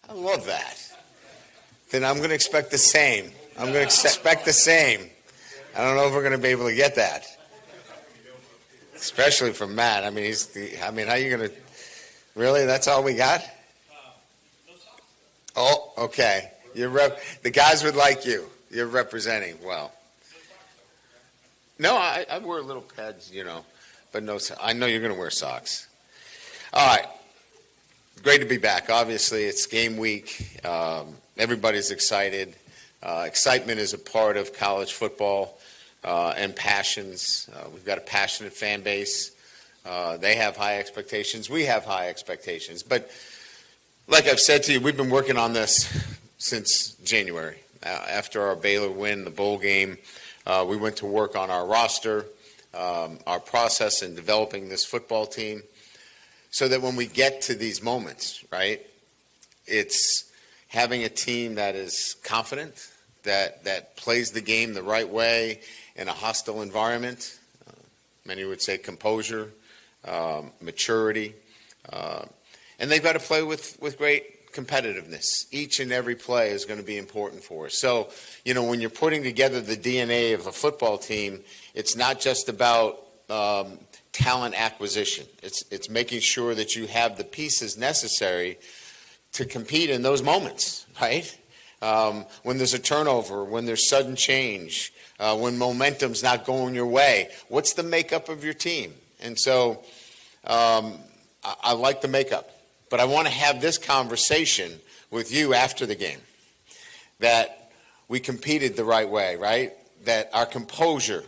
I love that. Then I'm going to expect the same. I'm going to expect the same. I don't know if we're going to be able to get that. Especially from Matt. I mean, how are you going to, really? That's all we got? Oh, okay. The guys would like you. You're representing well. No, I wear little pads, but no, I know you're going to wear socks. All right. Great to be back. Obviously, it's game week. Everybody's excited. Excitement is a part of college football and passions. We've got a passionate fan base. They have high expectations. We have high expectations. But like I've said to you, we've been working on this since January. After our Baylor win, the bowl game, we went to work on our roster, our process in developing this football team, so that when we get to these moments, right, it's having a team that is confident, that plays the game the right way in a hostile environment. Many would say composure, maturity, and they've got to play with great competitiveness. Each and every play is going to be important for us. So, when you're putting together the DNA of a football team, it's not just about talent acquisition. It's making sure that you have the pieces necessary to compete in those moments, right? When there's a turnover, when there's sudden change, when momentum's not going your way, what's the makeup of your team? And so I like the makeup, but I want to have this conversation with you after the game, that we competed the right way, right? That our composure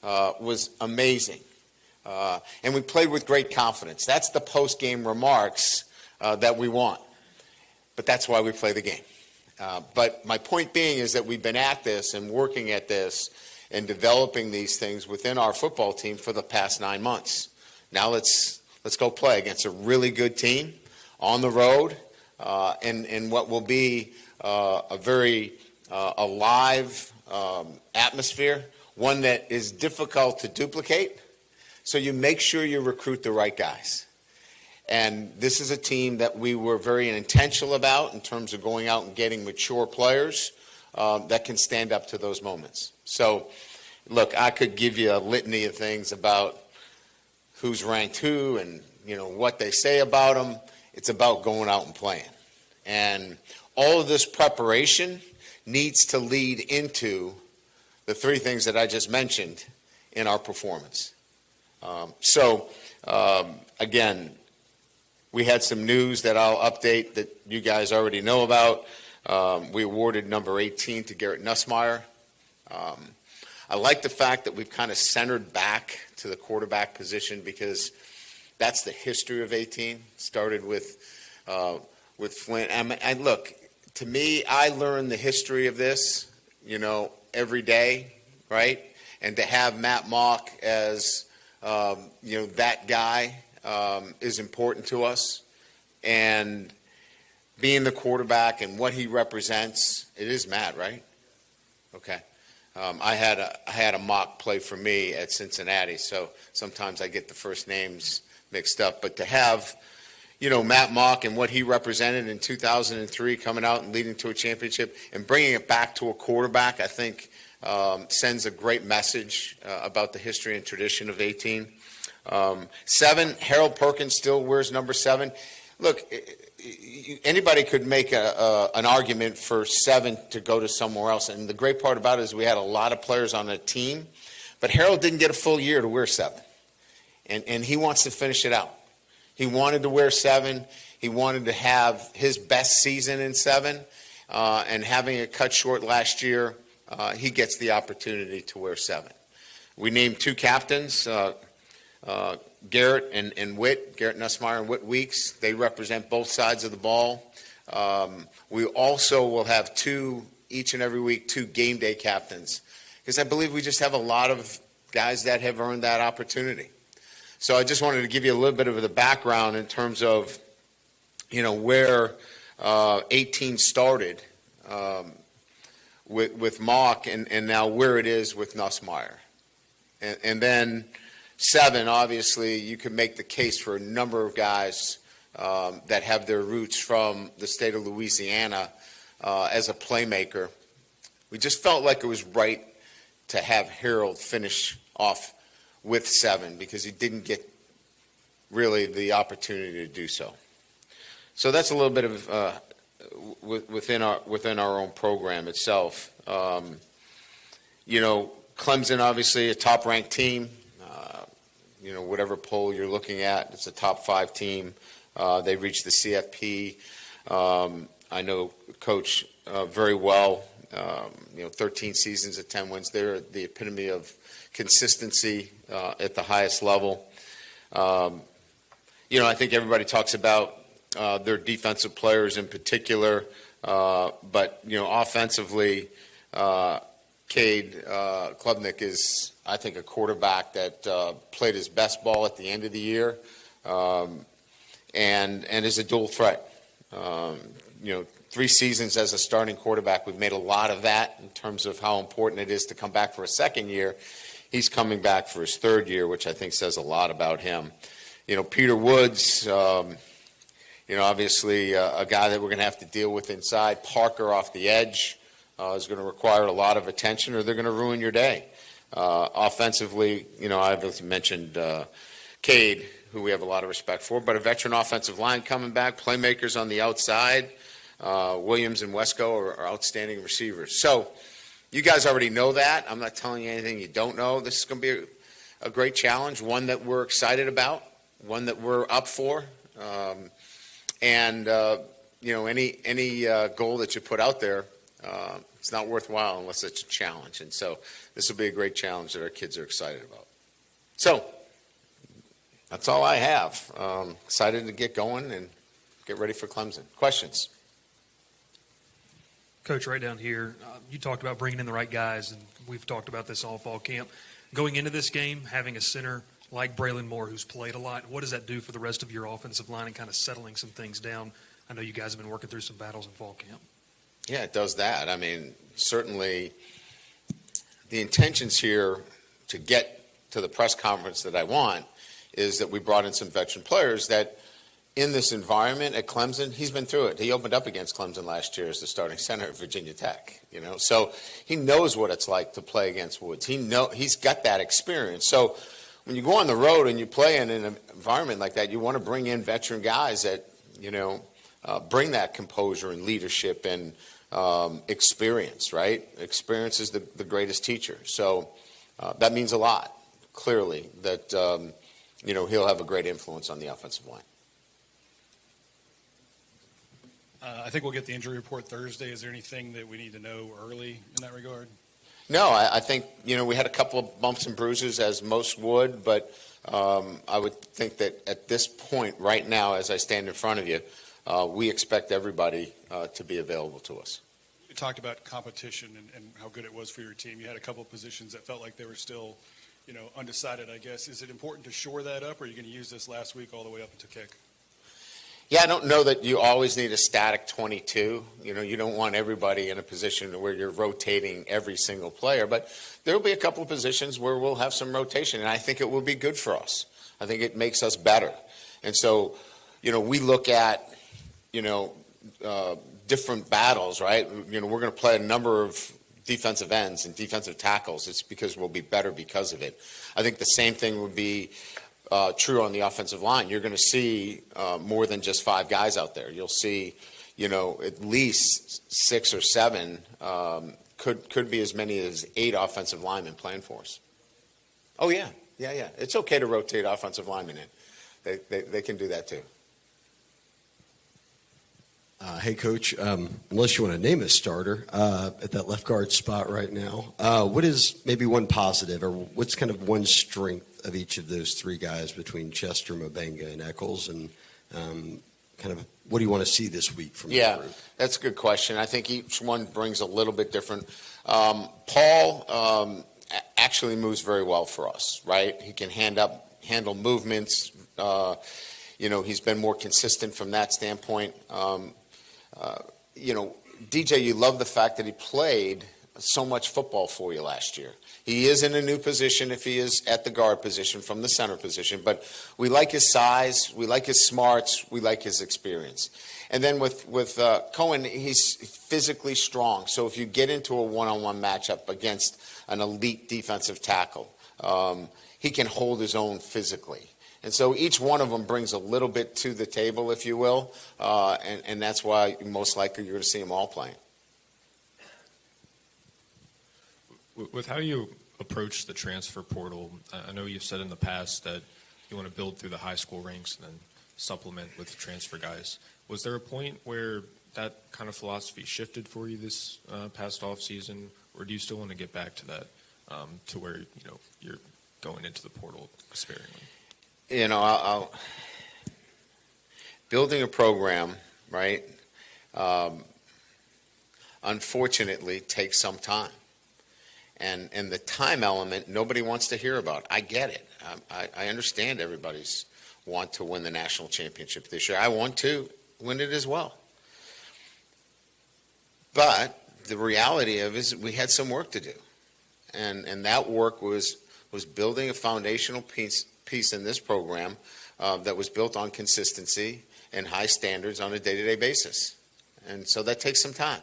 was amazing. And we played with great confidence. That's the post-game remarks that we want. But that's why we play the game. But my point being is that we've been at this and working at this and developing these things within our football team for the past 9 months. Now let's go play against a really good team on the road in what will be a very alive atmosphere, one that is difficult to duplicate. So you make sure you recruit the right guys. And this is a team that we were very intentional about in terms of going out and getting mature players that can stand up to those moments. So, look, I could give you a litany of things about who's ranked who and, what they say about them. It's about going out and playing. And all of this preparation needs to lead into the three things that I just mentioned in our performance. Again, we had some news that I'll update that you guys already know about. We awarded number 18 to Garrett Nussmeier. I like the fact that we've kind of centered back to the quarterback position because that's the history of 18. Started with Flint. And look, to me, I learn the history of this, every day, right? And to have Matt Mock as that guy is important to us, and being the quarterback and what he represents. It is Matt, right? Okay. I had a mock play for me at Cincinnati, so sometimes I get the first names mixed up. But to have, Matt Mock and what he represented in 2003, coming out and leading to a championship and bringing it back to a quarterback, I think sends a great message about the history and tradition of 18. 7, Harold Perkins still wears number 7. Look, anybody could make an argument for 7 to go to somewhere else. And the great part about it is we had a lot of players on the team, but Harold didn't get a full year to wear 7. And he wants to finish it out. He wanted to wear 7. He wanted to have his best season in 7. And having it cut short last year, he gets the opportunity to wear 7. We named 2 captains, Garrett and Whit, Garrett Nussmeier and Whit Weeks. They represent both sides of the ball. We also will have each and every week, 2 game day captains, because I believe we just have a lot of guys that have earned that opportunity. So I just wanted to give you a little bit of the background in terms of, where 18 started with Mock and now where it is with Nussmeier. And then 7, obviously, you can make the case for a number of guys that have their roots from the state of Louisiana as a playmaker. We just felt like it was right to have Harold finish off with 7 because he didn't get really the opportunity to do so. So that's a little bit of within our own program itself. Clemson, obviously, a top-ranked team. Whatever poll you're looking at, it's a top 5 team. They reached the CFP. I know Coach very well. 13 seasons at 10 wins. They're the epitome of consistency at the highest level. I think everybody talks about their defensive players in particular, but offensively, Cade Klubnik is, I think, a quarterback that played his best ball at the end of the year, and is a dual threat. 3 seasons as a starting quarterback, we've made a lot of that in terms of how important it is to come back for a second year. He's coming back for his 3rd year, which I think says a lot about him. Peter Woods, obviously a guy that we're going to have to deal with inside. Parker off the edge is going to require a lot of attention, or they're going to ruin your day. Offensively, I obviously mentioned Cade, who we have a lot of respect for, but a veteran offensive line coming back, playmakers on the outside. Williams and Wesco are outstanding receivers. So you guys already know that. I'm not telling you anything you don't know. This is going to be a great challenge, one that we're excited about, one that we're up for. Any goal that you put out there, it's not worthwhile unless it's a challenge. And so this will be a great challenge that our kids are excited about. So that's all I have. Excited to get going and get ready for Clemson. Questions? Coach, right down here, you talked about bringing in the right guys, and we've talked about this all fall camp. Going into this game, having a center like Braylon Moore, who's played a lot, what does that do for the rest of your offensive line and kind of settling some things down? I know you guys have been working through some battles in fall camp. Yeah, it does that. I mean, certainly the intentions here to get to the press conference that I want is that we brought in some veteran players that in this environment at Clemson, he's been through it. He opened up against Clemson last year as the starting center at Virginia Tech, So he knows what it's like to play against Woods. He's got that experience. So when you go on the road and you play in an environment like that, you want to bring in veteran guys that, bring that composure and leadership and experience, right? Experience is the greatest teacher. So that means a lot, clearly, that, he'll have a great influence on the offensive line. I think we'll get the injury report Thursday. Is there anything that we need to know early in that regard? No, I think, we had a couple of bumps and bruises, as most would, but I would think that at this point right now, as I stand in front of you, we expect everybody to be available to us. You talked about competition and how good it was for your team. You had a couple of positions that felt like they were still, undecided, I guess. Is it important to shore that up, or are you going to use this last week all the way up into kick? Yeah, I don't know that you always need a static 22. You don't want everybody in a position where you're rotating every single player. But there will be a couple of positions where we'll have some rotation, and I think it will be good for us. I think it makes us better. And so, we look at, different battles, right? We're going to play a number of defensive ends and defensive tackles. It's because we'll be better because of it. I think the same thing would be true on the offensive line. You're going to see more than just 5 guys out there. You'll see, at least 6 or 7, could be as many as 8 offensive linemen playing for us. Oh, yeah. It's okay to rotate offensive linemen in. They can do that too. Hey, Coach, unless you want to name a starter at that left guard spot right now, what is maybe one positive, or what's kind of one strength of each of those 3 guys between Chester, Mabenga, and Eccles, and kind of what do you want to see this week from that group? That's a good question. I think each one brings a little bit different. Paul actually moves very well for us, right? He can handle movements. He's been more consistent from that standpoint. DJ, you love the fact that he played so much football for you last year. He is in a new position if he is at the guard position from the center position, but we like his size, we like his smarts, we like his experience. And then with Cohen, he's physically strong. So if you get into a one-on-one matchup against an elite defensive tackle, he can hold his own physically. And so each one of them brings a little bit to the table, if you will, and that's why most likely you're going to see them all playing. With how you approach the transfer portal, I know you've said in the past that you want to build through the high school ranks and then supplement with transfer guys. Was there a point where that kind of philosophy shifted for you this past off season, or do you still want to get back to that, to where you're going into the portal sparingly? I'll building a program, right? Unfortunately, takes some time. And the time element, nobody wants to hear about. I get it. I understand everybody's want to win the national championship this year. I want to win it as well. But the reality of it is we had some work to do. And that work was building a foundational piece in this program that was built on consistency and high standards on a day-to-day basis. And so that takes some time.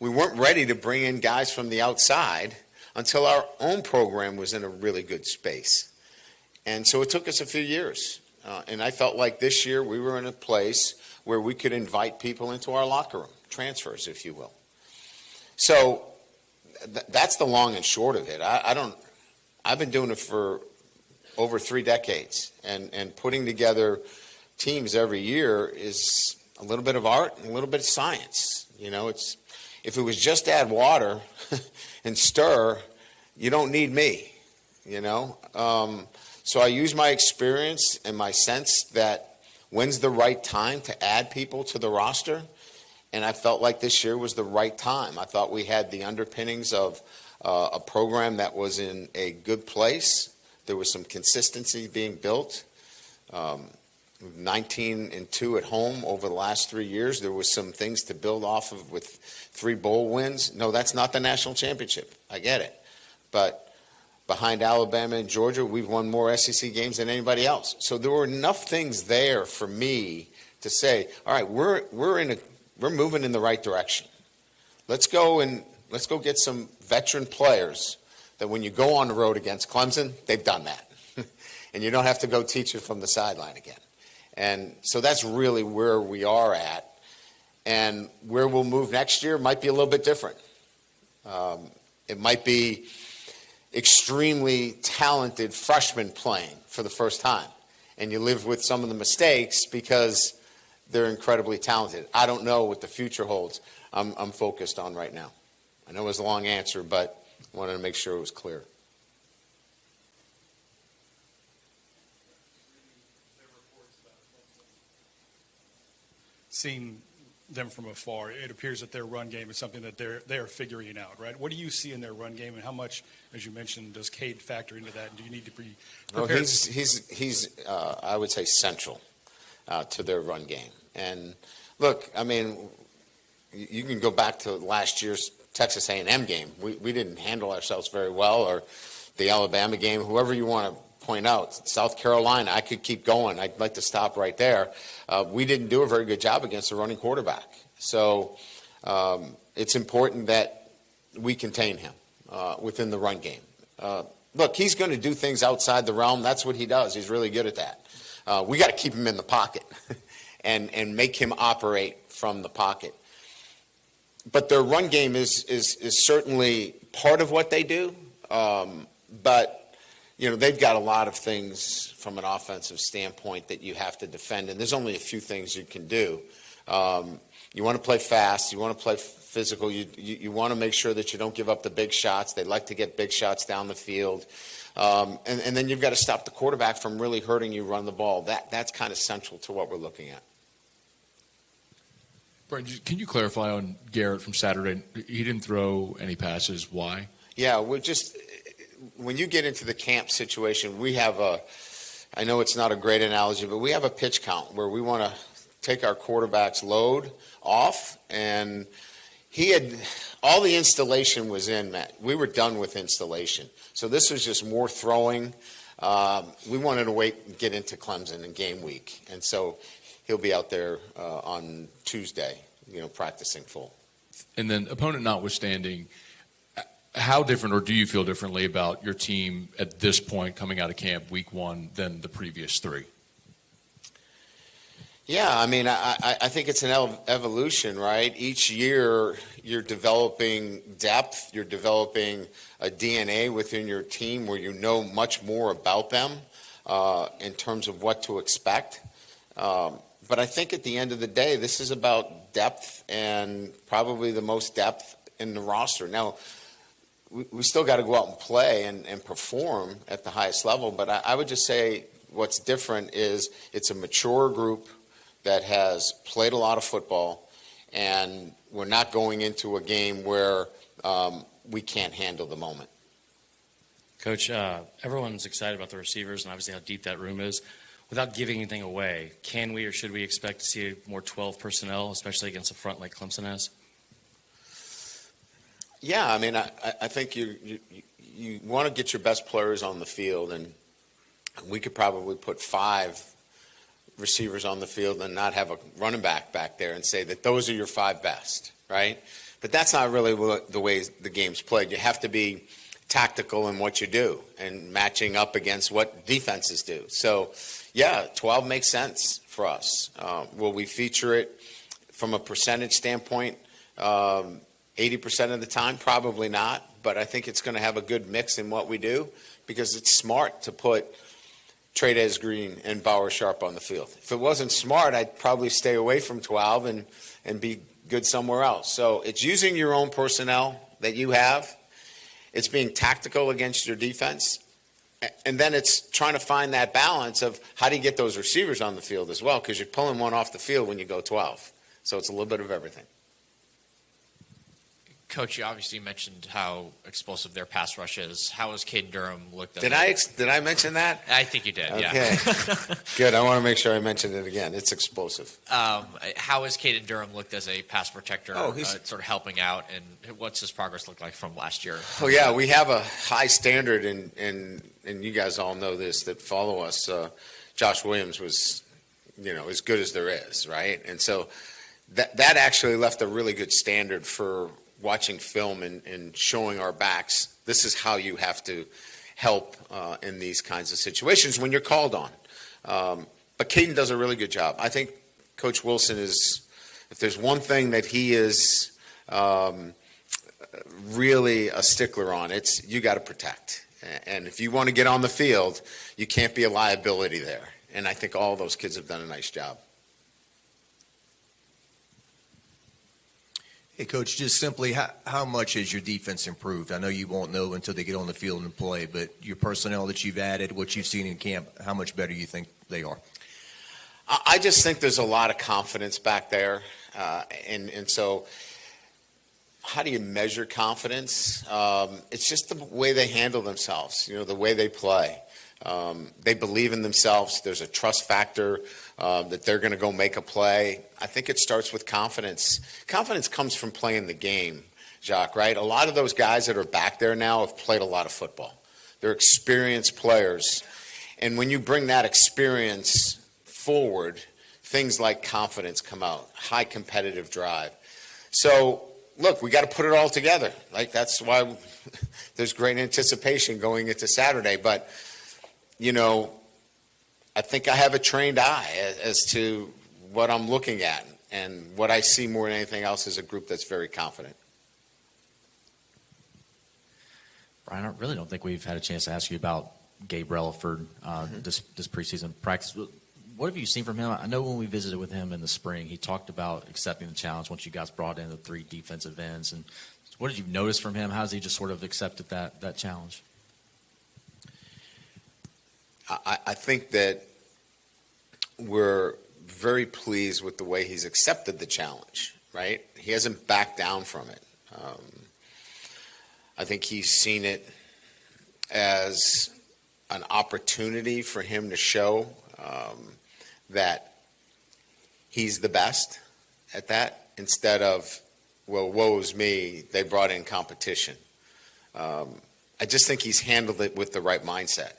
We weren't ready to bring in guys from the outside until our own program was in a really good space. And so it took us a few years. And I felt like this year we were in a place where we could invite people into our locker room, transfers, if you will. So that's the long and short of it. I've been doing it for over 3 decades. And putting together teams every year is a little bit of art and a little bit of science. If it was just add water and stir, you don't need me, So I use my experience and my sense that when's the right time to add people to the roster, and I felt like this year was the right time. I thought we had the underpinnings of a program that was in a good place. There was some consistency being built. 19-2 at home over the last 3 years. There was some things to build off of with 3 bowl wins. No, that's not the national championship. I get it. But behind Alabama and Georgia, we've won more SEC games than anybody else. So there were enough things there for me to say, all right, we're moving in the right direction. Let's go get some veteran players that when you go on the road against Clemson, they've done that. And you don't have to go teach it from the sideline again. And so that's really where we are at. And where we'll move next year might be a little bit different. It might be extremely talented freshmen playing for the first time. And you live with some of the mistakes because they're incredibly talented. I don't know what the future holds. I'm focused on right now. I know it was a long answer, but I wanted to make sure it was clear. Seeing them from afar, it appears that their run game is something that they're figuring out, right? What do you see in their run game, and how much, as you mentioned, does Cade factor into that? Do you need to be prepared? Well, he's I would say central to their run game. And look, I mean, you can go back to last year's Texas A&M game. We didn't handle ourselves very well, or the Alabama game, whoever you want to point out. South Carolina, I could keep going. I'd like to stop right there. We didn't do a very good job against the running quarterback. So it's important that we contain him within the run game. Look, he's going to do things outside the realm. That's what he does. He's really good at that. We got to keep him in the pocket and make him operate from the pocket. But their run game is certainly part of what they do. But they've got a lot of things from an offensive standpoint that you have to defend, and there's only a few things you can do. You want to play fast. You want to play physical. You want to make sure that you don't give up the big shots. They like to get big shots down the field. And then you've got to stop the quarterback from really hurting you run the ball. That's kind of central to what we're looking at. Brian, can you clarify on Garrett from Saturday? He didn't throw any passes. Why? Yeah, when you get into the camp situation, we have I know it's not a great analogy, but we have a pitch count where we want to take our quarterback's load off, and He had all the installation was in, Matt. We were done with installation. So this was just more throwing. We wanted to wait and get into Clemson in game week. And so he'll be out there on Tuesday, practicing full. And then, opponent notwithstanding, how different, or do you feel differently about your team at this point coming out of camp week one than the previous three? Yeah, I mean, I think it's an evolution, right? Each year you're developing depth, you're developing a DNA within your team where you know much more about them in terms of what to expect. But I think at the end of the day, this is about depth and probably the most depth in the roster. Now, we still got to go out and play and perform at the highest level, but I would just say what's different is it's a mature group that has played a lot of football, and we're not going into a game where we can't handle the moment. Coach, everyone's excited about the receivers and obviously how deep that room is. Without giving anything away, can we or should we expect to see more 12 personnel, especially against a front like Clemson has? Yeah, I mean, I think you want to get your best players on the field, and we could probably put 5 receivers on the field and not have a running back there and say that those are your 5 best, right? But that's not really the way the game's played. You have to be tactical in what you do and matching up against what defenses do. So, yeah, 12 makes sense for us. Will we feature it from a percentage standpoint 80% of the time? Probably not, but I think it's going to have a good mix in what we do because it's smart to put Trades Green and Bauer Sharp on the field. If it wasn't smart, I'd probably stay away from 12 and be good somewhere else. So it's using your own personnel that you have. It's being tactical against your defense. And then it's trying to find that balance of how do you get those receivers on the field as well, because you're pulling one off the field when you go 12. So it's a little bit of everything. Coach, you obviously mentioned how explosive their pass rush is. How has Caden Durham looked at Did I mention that? I think you did, yeah. Okay. Good. I want to make sure I mentioned it again. It's explosive. How has Caden Durham looked as a pass protector, he's sort of helping out, and what's his progress look like from last year? Oh, yeah, we have a high standard, and you guys all know this that follow us. Josh Williams was, as good as there is, right? And so that actually left a really good standard for watching film and showing our backs. This is how you have to help in these kinds of situations when you're called on. But Caden does a really good job. I think Coach Wilson is, if there's one thing that he is really a stickler on, it's you got to protect. And if you want to get on the field, you can't be a liability there. And I think all those kids have done a nice job. Hey, Coach, just simply, how much has your defense improved? I know you won't know until they get on the field and play, but your personnel that you've added, what you've seen in camp, how much better do you think they are? I just think there's a lot of confidence back there. And so how do you measure confidence? It's just the way they handle themselves, the way they play. They believe in themselves. There's a trust factor that they're going to go make a play. I think it starts with confidence. Confidence comes from playing the game, Jacques, right? A lot of those guys that are back there now have played a lot of football. They're experienced players. And when you bring that experience forward, things like confidence come out, high competitive drive. So, look, we got to put it all together. Like, that's why there's great anticipation going into Saturday. But I think I have a trained eye as to what I'm looking at, and what I see more than anything else is a group that's very confident. Brian, I really don't think we've had a chance to ask you about Gabe Relaford this preseason practice. What have you seen from him? I know when we visited with him in the spring, he talked about accepting the challenge once you guys brought in the 3 defensive ends. And what did you notice from him? How has he just sort of accepted that challenge? I think that we're very pleased with the way he's accepted the challenge, right? He hasn't backed down from it. I think he's seen it as an opportunity for him to show that he's the best at that, instead of well, woe's me, they brought in competition. I just think he's handled it with the right mindset.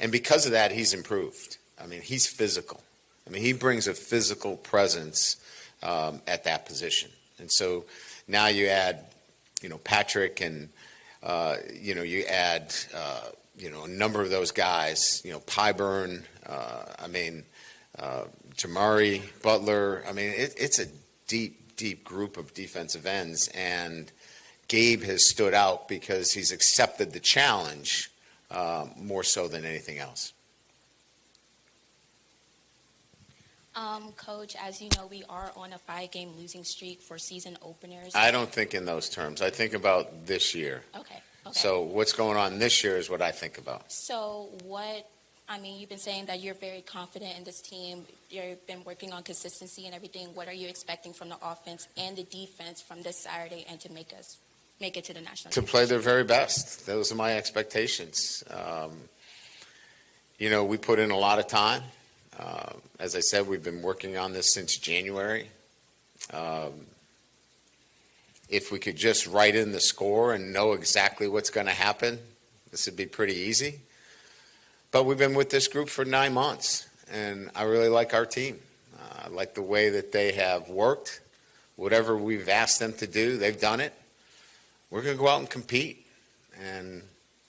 And because of that, he's improved. I mean, he's physical. I mean, he brings a physical presence at that position. And so now you add, Patrick and, you add, a number of those guys, Pyburn, Jamari, Butler. I mean, it's a deep group of defensive ends. And Gabe has stood out because he's accepted the challenge more so than anything else. Coach, as you know, we are on a 5-game losing streak for season openers. I don't think in those terms. I think about this year. Okay. So what's going on this year is what I think about. So you've been saying that you're very confident in this team. You've been working on consistency and everything. What are you expecting from the offense and the defense from this Saturday and to make it to the national To play their very best. Those are my expectations. We put in a lot of time. As I said, we've been working on this since January. If we could just write in the score and know exactly what's going to happen, this would be pretty easy. But we've been with this group for 9 months, and I really like our team. I like the way that they have worked. Whatever we've asked them to do, they've done it. We're going to go out and compete, and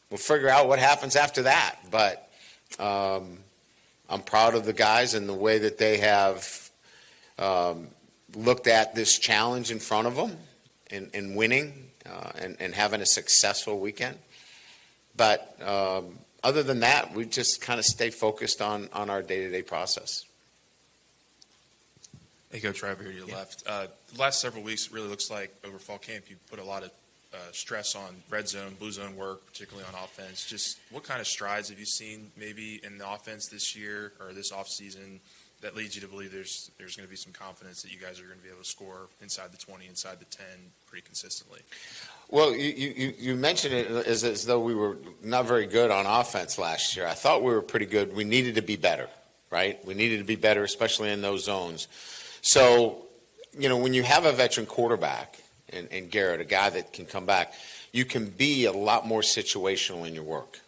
we'll figure out what happens after that. But I'm proud of the guys and the way that they have looked at this challenge in front of them in winning and having a successful weekend. But other than that, we just kind of stay focused on our day-to-day process. Hey, Coach River, here to your left. The last several weeks, it really looks like over fall camp, you put a lot of stress on red zone, blue zone work, particularly on offense. Just what kind of strides have you seen maybe in the offense this year or this offseason that leads you to believe there's going to be some confidence that you guys are going to be able to score inside the 20, inside the 10 pretty consistently? Well, you mentioned it as though we were not very good on offense last year. I thought we were pretty good. We needed to be better, right? We needed to be better, especially in those zones. So, when you have a veteran quarterback, and Garrett, a guy that can come back, you can be a lot more situational in your work.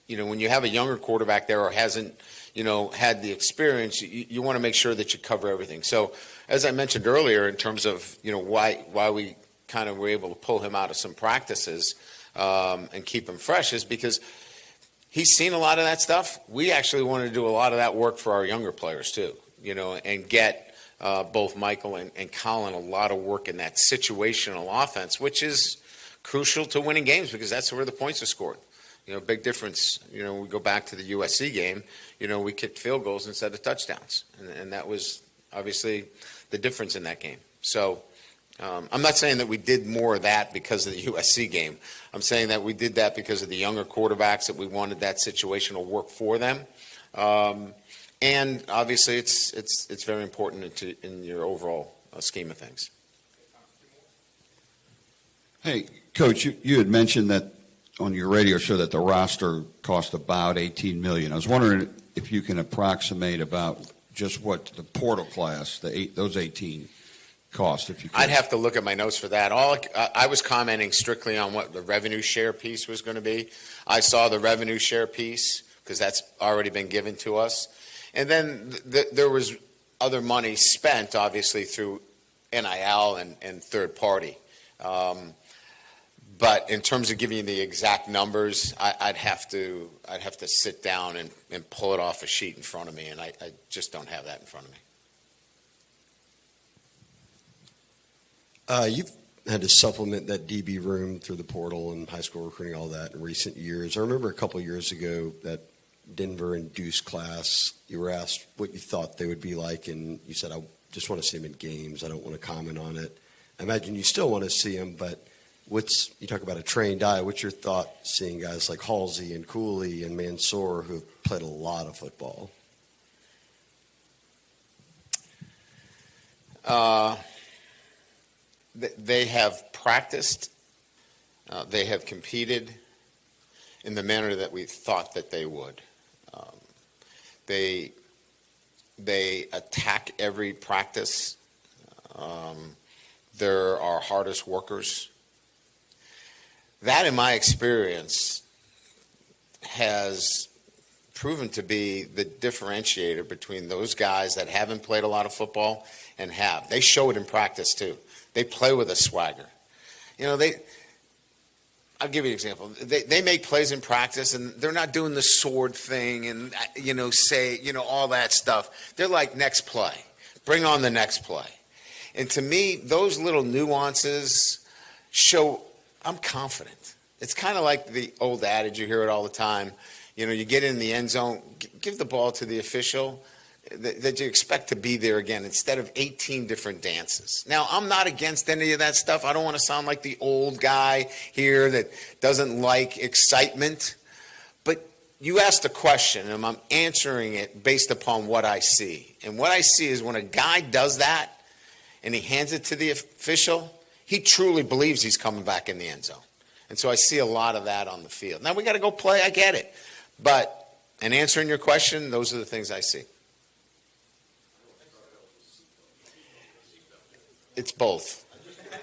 When you have a younger quarterback there or hasn't, had the experience, you want to make sure that you cover everything. So, as I mentioned earlier, in terms of, why we kind of were able to pull him out of some practices and keep him fresh is because he's seen a lot of that stuff. We actually wanted to do a lot of that work for our younger players too, and get both Michael and Colin a lot of work in that situational offense, which is crucial to winning games because that's where the points are scored. Big difference. We go back to the USC game, we kicked field goals instead of touchdowns. And that was obviously the difference in that game. So I'm not saying that we did more of that because of the USC game. I'm saying that we did that because of the younger quarterbacks, that we wanted that situational work for them. And obviously, it's very important in your overall scheme of things. Hey, Coach, you had mentioned that on your radio show that the roster cost about $18 million. I was wondering if you can approximate about just what the portal class, those 18, cost. If you could. I'd have to look at my notes for that. I was commenting strictly on what the revenue share piece was going to be. I saw the revenue share piece because that's already been given to us. And then there was other money spent, obviously, through NIL and third party. But in terms of giving you the exact numbers, I'd have to sit down and pull it off a sheet in front of me, and I just don't have that in front of me. You've had to supplement that DB room through the portal and high school recruiting, all that in recent years. I remember a couple of years ago that Denver-induced class, you were asked what you thought they would be like, and you said, I just want to see them in games. I don't want to comment on it. I imagine you still want to see them, but you talk about a trained eye. What's your thought seeing guys like Halsey and Cooley and Mansour who have played a lot of football? They have practiced. They have competed in the manner that we thought that they would. They attack every practice. There are hardest workers. That, in my experience, has proven to be the differentiator between those guys that haven't played a lot of football and have. They show it in practice too. They play with a swagger. I'll give you an example. They make plays in practice, and they're not doing the sword thing and, all that stuff. They're like, next play. Bring on the next play. And to me, those little nuances show I'm confident. It's kind of like the old adage, you hear it all the time. You get in the end zone, give the ball to the official that you expect to be there again instead of 18 different dances. Now, I'm not against any of that stuff. I don't want to sound like the old guy here that doesn't like excitement. But you asked a question, and I'm answering it based upon what I see. And what I see is when a guy does that and he hands it to the official, he truly believes he's coming back in the end zone. And so I see a lot of that on the field. Now, we got to go play. I get it. But in answering your question, those are the things I see. It's both.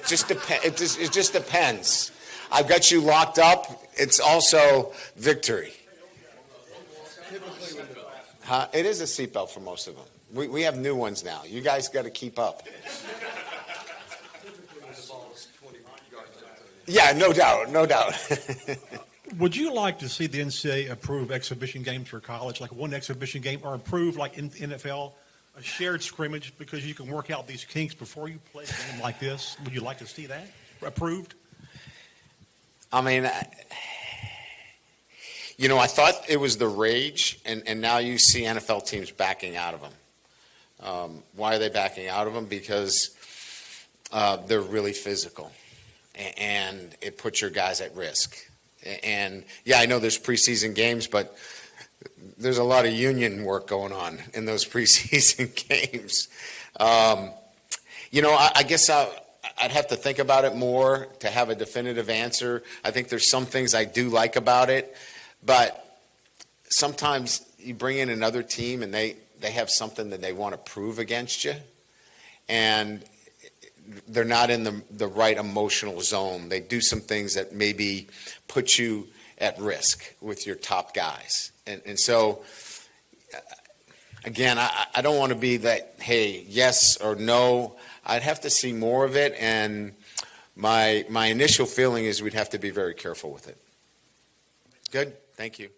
It just depends. I've got you locked up. It's also victory. It is a seatbelt for most of them. We have new ones now. You guys got to keep up. Yeah, no doubt. Would you like to see the NCAA approve exhibition games for college, like one exhibition game, or approve, like in NFL, a shared scrimmage, because you can work out these kinks before you play a game like this? Would you like to see that approved? I mean, I thought it was the rage, and now you see NFL teams backing out of them. Why are they backing out of them? Because they're really physical, and it puts your guys at risk. And, yeah, I know there's preseason games, but there's a lot of union work going on in those preseason games. I guess I'd have to think about it more to have a definitive answer. I think there's some things I do like about it, but sometimes you bring in another team and they have something that they want to prove against you, and they're not in the right emotional zone. They do some things that maybe put you at risk with your top guys. And so, again, I don't want to be that, hey, yes or no. I'd have to see more of it, and my initial feeling is we'd have to be very careful with it. Good. Thank you.